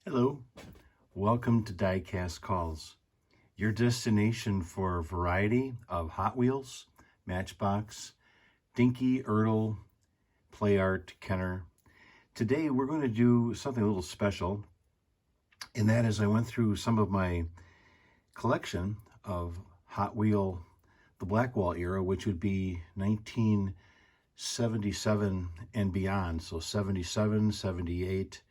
Hello, welcome to Diecast Calls, your destination for a variety of Hot Wheels, Matchbox, Dinky, Ertl, Play Art, Kenner. Today we're going to do something a little special, and that is I went through some of my collection of Hot Wheel, the Blackwall era, which would be 1977 and beyond, so 77, 78,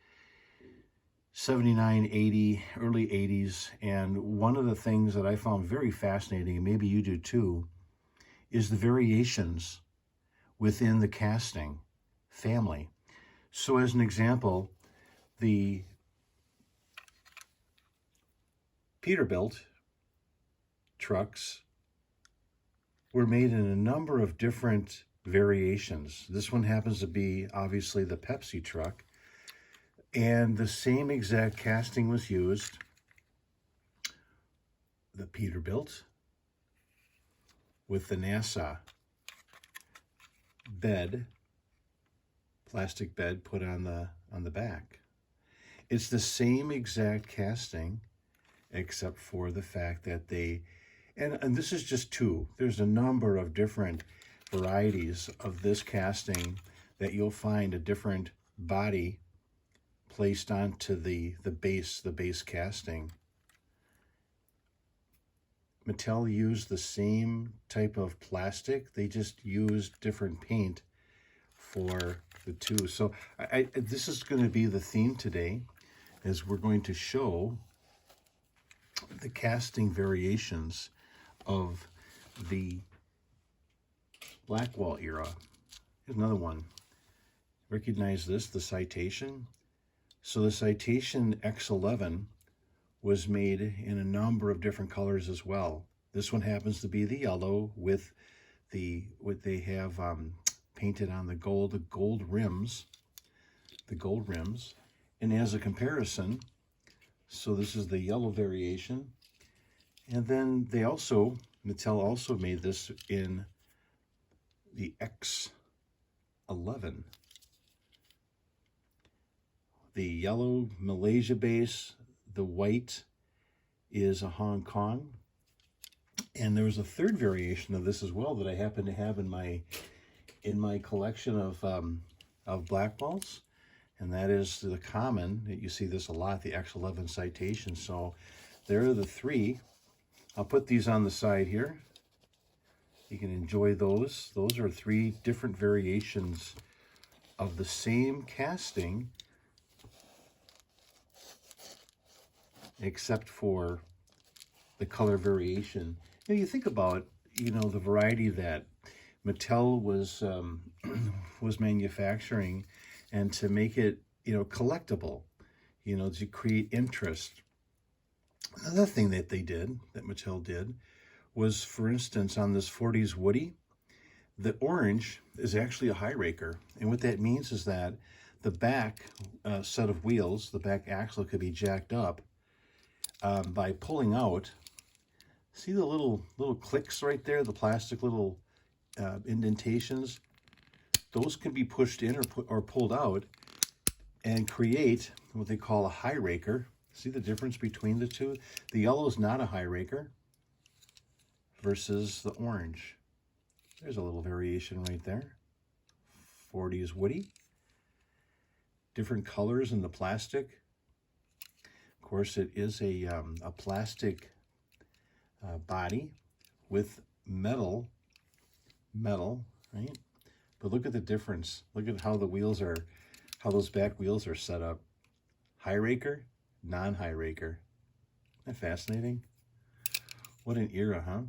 79, 80, early 80s, and one of the things that I found very fascinating, and maybe you do too, is the variations within the casting family. So as an example, the Peterbilt trucks were made in a number of different variations. This one happens to be obviously the Pepsi truck, and the same exact casting was used. The Peterbilt with the NASA bed, plastic bed put on the back. It's the same exact casting, except for the fact that they, and this is just two. There's a number of different varieties of this casting that you'll find a different body placed onto the base casting. Mattel used the same type of plastic. They just used different paint for the two. So this is going to be the theme today, is we're going to show the casting variations of the Blackwall era. Here's another one. Recognize this, the Citation. So the Citation X11 was made in a number of different colors as well. This one happens to be the yellow with what they have painted on the gold rims, And as a comparison, so this is the yellow variation. And then Mattel also made this in the X11. The yellow Malaysia base, the white is a Hong Kong. And there was a third variation of this as well that I happen to have in my collection of Blackwalls, and that is the common. You see this a lot, the X11 Citation. So there are the three. I'll put these on the side here. You can enjoy those. Those are three different variations of the same casting, except for the color variation. Now you think about, the variety that Mattel was was manufacturing, and to make it, collectible, to create interest. Another thing that Mattel did, was, for instance, on this 40s Woody, the orange is actually a high raker. And what that means is that the back set of wheels, the back axle, could be jacked up by pulling out. See the little clicks right there, the plastic little indentations? Those can be pushed in or pulled out and create what they call a high raker. See the difference between the two? The yellow is not a high raker versus the orange. There's a little variation right there. 40s Woody. Different colors in the plastic. Of course, it is a plastic body with metal, right? But look at the difference. Look at how how those back wheels are set up. High raker, non-high raker. Isn't that fascinating? What an era, huh?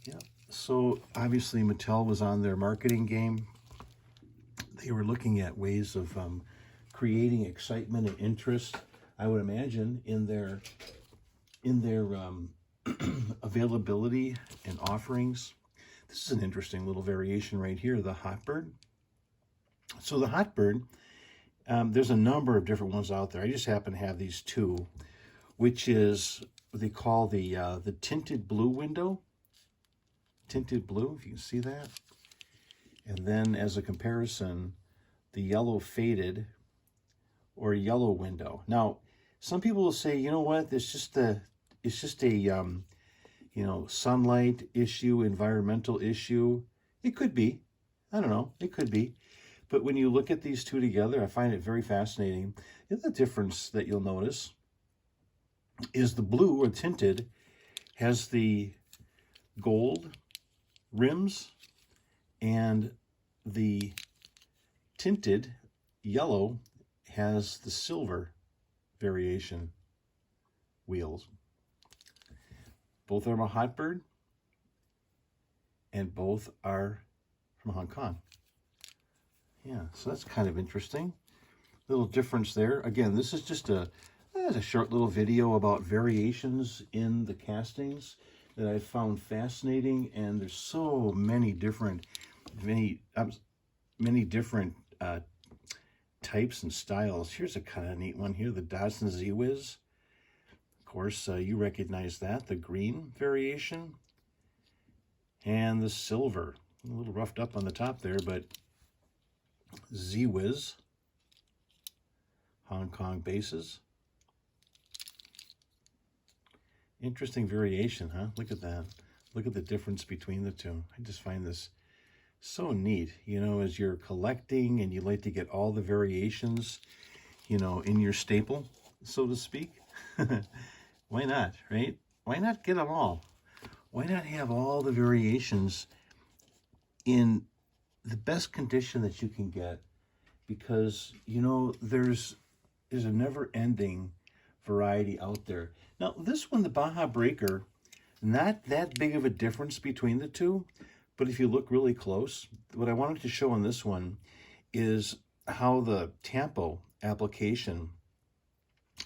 Yeah. So obviously Mattel was on their marketing game. They were looking at ways of creating excitement and interest, I would imagine, in their availability and offerings. This is an interesting little variation right here, the Hotbird. So the Hotbird, there's a number of different ones out there. I just happen to have these two, which is what they call the tinted blue window. Tinted blue, if you can see that. And then as a comparison, the yellow faded or a yellow window. Now, some people will say, you know what, it's just a you know, sunlight issue, environmental issue. It could be. I don't know. It could be. But when you look at these two together, I find it very fascinating. And the difference that you'll notice is the blue or tinted has the gold rims, and the tinted yellow has the silver variation wheels. Both are a Hotbird, and both are from Hong Kong. Yeah, so that's kind of interesting. Little difference there. Again, this is just a short little video about variations in the castings that I found fascinating, and there's so many different, many different types and styles. Here's a kind of neat one here, the Datsun Z-Wiz. Of course, you recognize that, the green variation, and the silver. A little roughed up on the top there, but Z-Wiz, Hong Kong bases. Interesting variation, huh? Look at that. Look at the difference between the two. I just find this so neat. You know, as you're collecting and you like to get all the variations, you know, in your staple, so to speak. Why not, right? Why not get them all? Why not have all the variations in the best condition that you can get? Because, you know, there's a never-ending variety out there. Now, this one, the Baja Breaker, not that big of a difference between the two, but if you look really close, what I wanted to show on this one is how the tampo application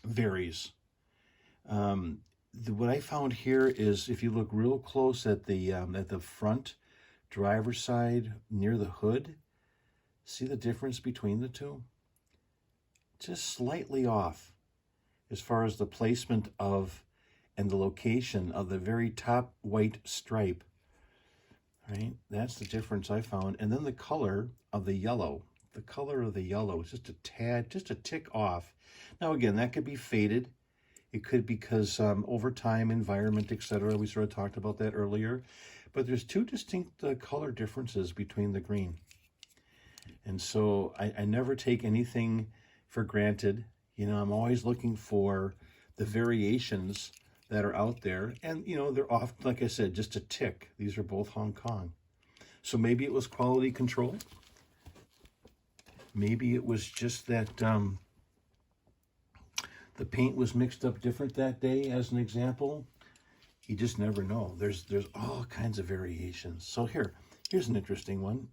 varies. What I found here is if you look real close at the front driver's side near the hood, see the difference between the two? Just slightly off as far as the placement of and the location of the very top white stripe, right? That's the difference I found. And then the color of the yellow. The color of the yellow is just a tad, just a tick off. Now, again, that could be faded. It could because over time, environment, etc. We sort of talked about that earlier. But there's two distinct color differences between the green. And so I never take anything for granted. You know, I'm always looking for the variations that are out there. And, you know, they're often, like I said, just a tick. These are both Hong Kong. So maybe it was quality control. Maybe it was just that the paint was mixed up different that day, as an example. You just never know. There's all kinds of variations. So here's an interesting one.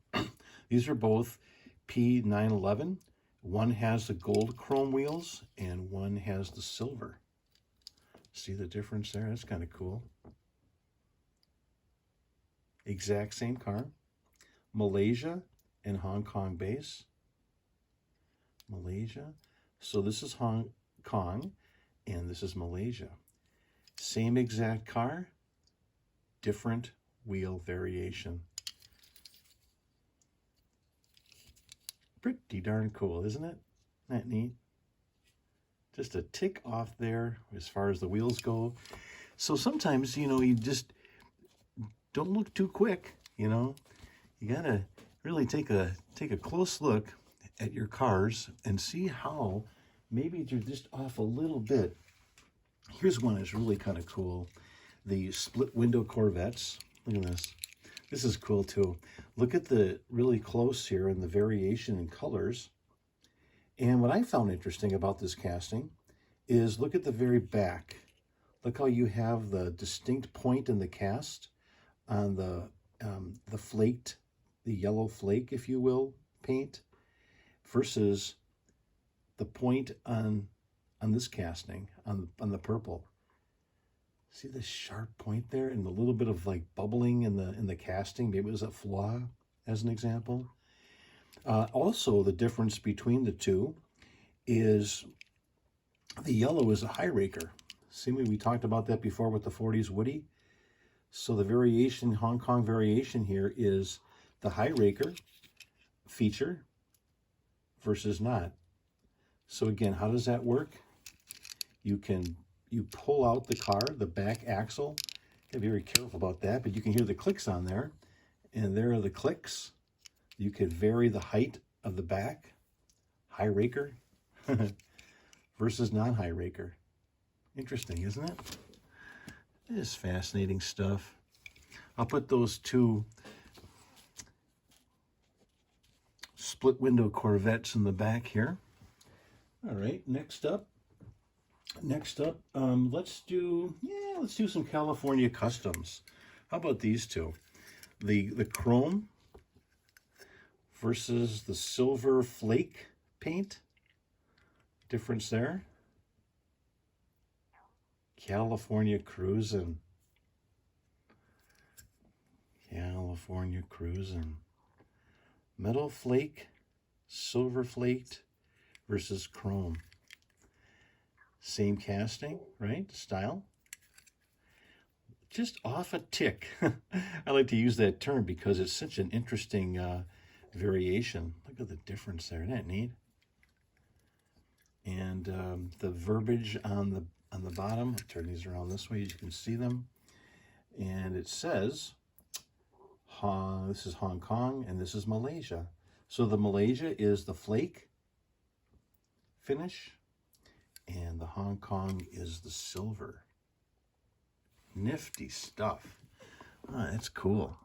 These are both P911. One has the gold chrome wheels and one has the silver. See the difference there? That's kind of cool. Exact same car. Malaysia and Hong Kong base. Malaysia. So this is Hong Kong and this is Malaysia. Same exact car, different wheel variation. Pretty darn cool, isn't it? Isn't that neat? Just a tick off there as far as the wheels go. So sometimes, you know, you just don't look too quick, you know. You gotta really take a close look at your cars and see how maybe you're just off a little bit. Here's one that's really kind of cool. The split window Corvettes. Look at this. This is cool too. Look at the really close here and the variation in colors. And what I found interesting about this casting is look at the very back. Look how you have the distinct point in the cast on the flaked, the yellow flake, if you will, paint, versus the point on this casting, on the purple. See the sharp point there and the little bit of like bubbling in the casting? Maybe it was a flaw, as an example. Also, the difference between the two is the yellow is a high raker. See, we talked about that before with the 40s Woody. So the variation, Hong Kong variation here is the high raker feature versus not. So again, how does that work? You pull out the car, the back axle. You gotta be very careful about that, but you can hear the clicks on there. And there are the clicks. You could vary the height of the back. High raker versus non-high raker. Interesting, isn't it? It is fascinating stuff. I'll put those two split window Corvettes in the back here. All right, next up, let's do some California customs. How about these two? The chrome versus the silver flake paint. Difference there. California cruising. California cruising. Metal flake, silver flaked versus chrome. Same casting, right? Style. Just off a tick. I like to use that term because it's such an interesting variation. Look at the difference there. Isn't that neat? And the verbiage on the bottom, I'll turn these around this way, you can see them. And it says, this is Hong Kong and this is Malaysia. So the Malaysia is the flake finish and the Hong Kong is the silver. Nifty stuff. Ah, that's cool.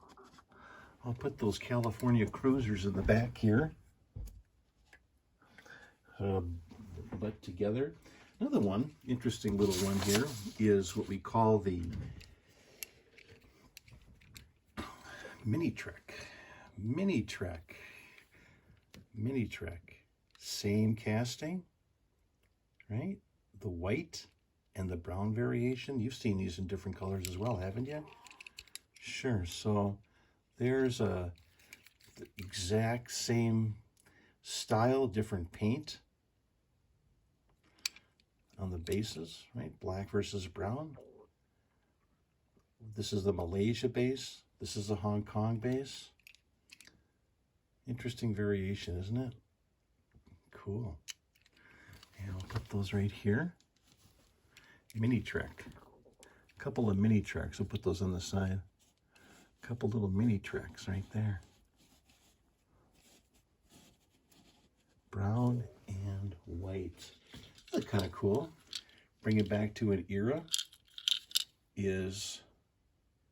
I'll put those California cruisers in the back here. But together. Another one, interesting little one here, is what we call the Mini Trek. Mini Trek. Mini Trek. Same casting, right? The white and the brown variation. You've seen these in different colors as well, haven't you? Sure. So there's the exact same style, different paint on the bases, right? Black versus brown. This is the Malaysia base. This is the Hong Kong base. Interesting variation, isn't it? Cool. And I'll put those right here. Mini Trek. A couple of Mini Treks. We'll put those on the side. A couple little Mini Treks right there. Brown and white. That's kind of cool. Bring it back to an era is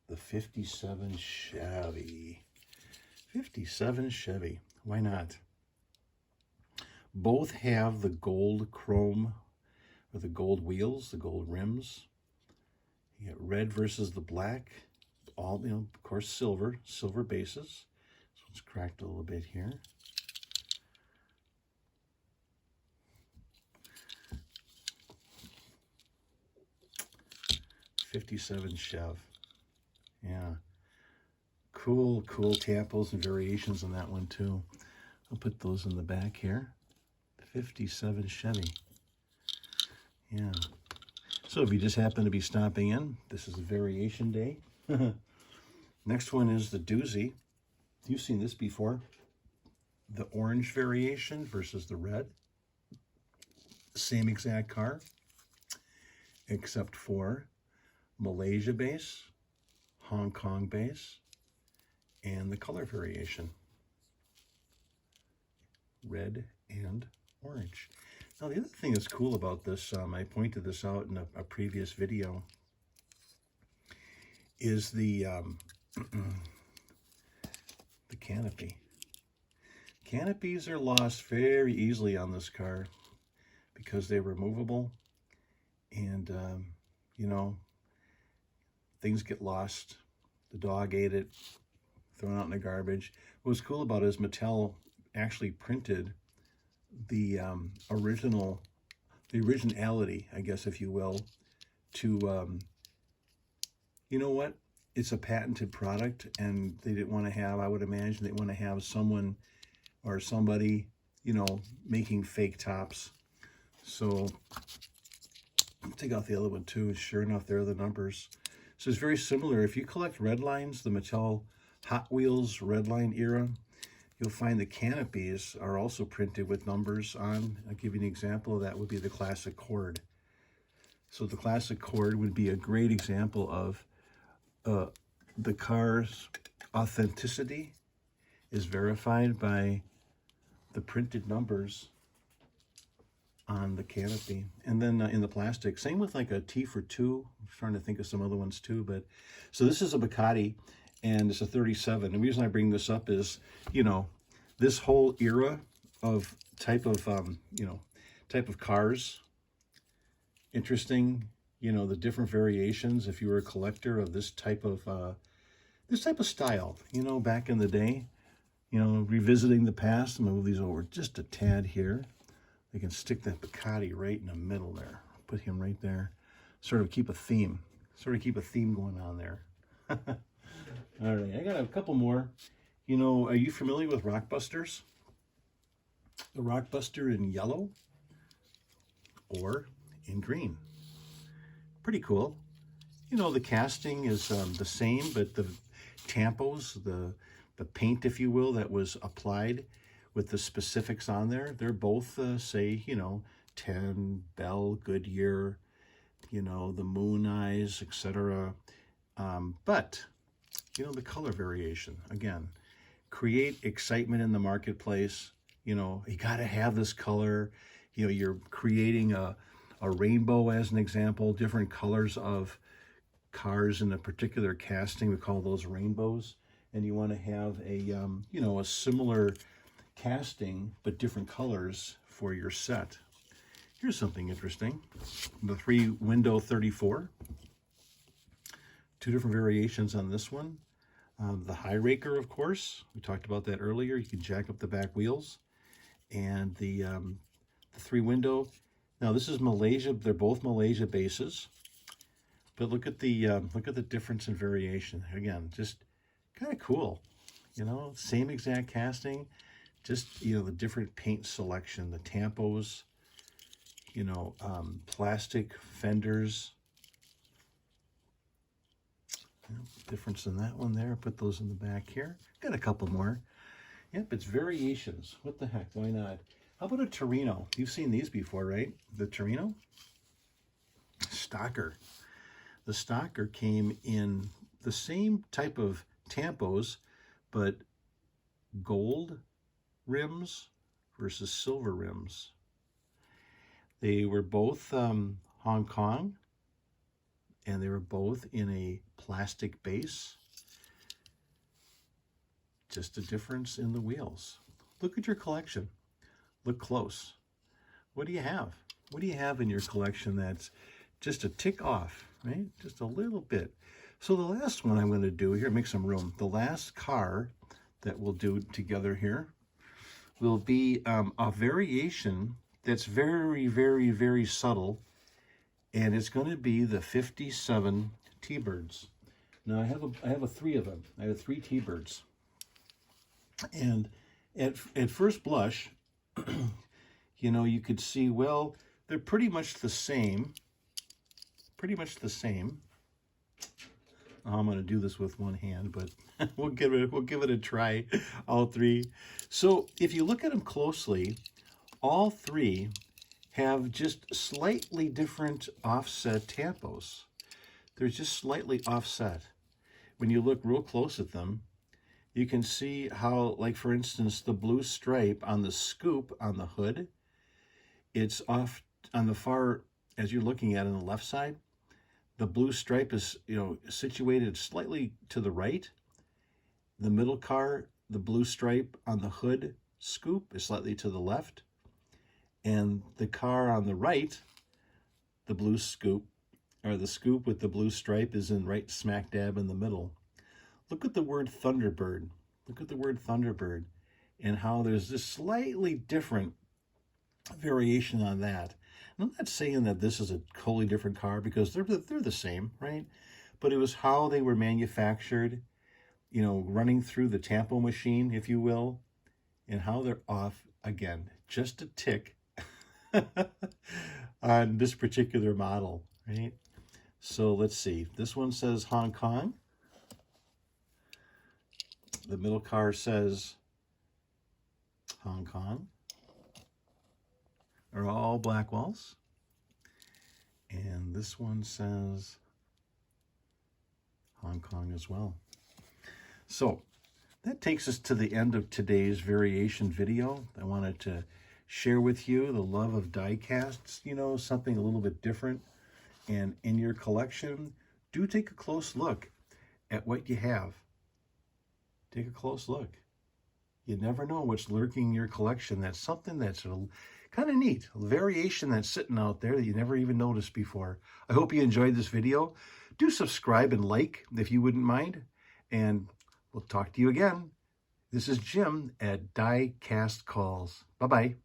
the 57 Chevy. 57 Chevy. Why not? Both have the gold chrome or the gold wheels, the gold rims. You get red versus the black. All, of course, silver bases. This one's cracked a little bit here. '57 Chev. Yeah. Cool tampos and variations on that one too. I'll put those in the back here. 57 Chevy. Yeah. So if you just happen to be stopping in, this is a variation day. Next one is the Doozy. You've seen this before. The orange variation versus the red. Same exact car, except for Malaysia base, Hong Kong base, and the color variation. Red and orange. Now the other thing that's cool about this, I pointed this out in a previous video, is the the canopy. Canopies are lost very easily on this car because they're removable, and things get lost. The dog ate it, thrown out in the garbage. What's cool about it is Mattel actually printed the originality, I guess, if you will, to you know what? It's a patented product, and they didn't want to have, I would imagine, they want to have someone or somebody, making fake tops. So take out the other one too. Sure enough, there are the numbers. So it's very similar. If you collect red lines, the Mattel Hot Wheels red line era, you'll find the canopies are also printed with numbers on. I'll give you an example of that. Would be the classic cord. So the classic cord would be a great example of the car's authenticity is verified by the printed numbers on the canopy. And then in the plastic, same with like a T for 2. I'm trying to think of some other ones too. But so this is a Bugatti, and it's a 37. The reason I bring this up is, you know, this whole era of type of cars, interesting, you know, the different variations. If you were a collector of this type of style, you know, back in the day, you know, revisiting the past. I'm gonna move these over just a tad here. They can stick that Bugatti right in the middle there. Put him right there. Sort of keep a theme. Going on there. All right, I got a couple more. You know, are you familiar with Rockbusters? The Rockbuster in yellow or in green. Pretty cool. You know, the casting is the same, but the tampos, the paint, if you will, that was applied with the specifics on there, they're both, say, you know, 10, Bell, Goodyear, you know, the Moon Eyes, etc. But, you know, the color variation, again, create excitement in the marketplace. You know, you got to have this color. You know, you're creating a rainbow as an example, different colors of cars in a particular casting. We call those rainbows. And you want to have a, you know, a similar casting, but different colors for your set. Here's something interesting. The 3-window 34. 2 different variations on this one. The high Raker, of course. We talked about that earlier. You can jack up the back wheels. And the 3-window. Now this is Malaysia. They're both Malaysia bases. But look at the difference in variation. Again, just kind of cool. You know, same exact casting. Just, you know, the different paint selection, the tampos, you know, plastic fenders. Difference in that one there. Put those in the back here. Got a couple more. Yep, it's variations. What the heck? Why not? How about a Torino? You've seen these before, right? The Torino? Stalker. The Stalker came in the same type of tampos, but gold rims versus silver rims. They were both Hong Kong, and they were both in a plastic base. Just a difference in the wheels. Look at your collection. Look close. What do you have? What do you have in your collection that's just a tick off, right? Just a little bit. So the last one I'm going to do here, make some room. The last car that we'll do together here will be a variation that's very, very, very subtle, and it's going to be the 57 T-Birds. Now I have 3 of them. I have 3 T-Birds, and at first blush, you know, you could see, well, they're pretty much the same. I'm going to do this with one hand, but we'll give it a try, all 3. So if you look at them closely, all 3 have just slightly different offset tampos. They're just slightly offset. When you look real close at them, you can see how, like for instance, the blue stripe on the scoop on the hood, it's off on the far, as you're looking at it on the left side. The blue stripe is, you know, situated slightly to the right. The middle car, the blue stripe on the hood scoop is slightly to the left. And the car on the right, the blue scoop, or the scoop with the blue stripe is in right smack dab in the middle. Look at the word Thunderbird. Look at the word Thunderbird and how there's this slightly different variation on that. I'm not saying that this is a totally different car, because they're the same, right? But it was how they were manufactured, you know, running through the tampo machine, if you will, and how they're off, again, just a tick on this particular model, right? So let's see. This one says Hong Kong. The middle car says Hong Kong. Are all black walls. And this one says Hong Kong as well. So that takes us to the end of today's variation video. I wanted to share with you the love of die casts, you know, something a little bit different. And in your collection, do take a close look at what you have. Take a close look. You never know what's lurking in your collection. That's something that's kind of neat, a variation that's sitting out there that you never even noticed before. I hope you enjoyed this video. Do subscribe and like if you wouldn't mind, and we'll talk to you again. This is Jim at Die Cast Calls. Bye-bye.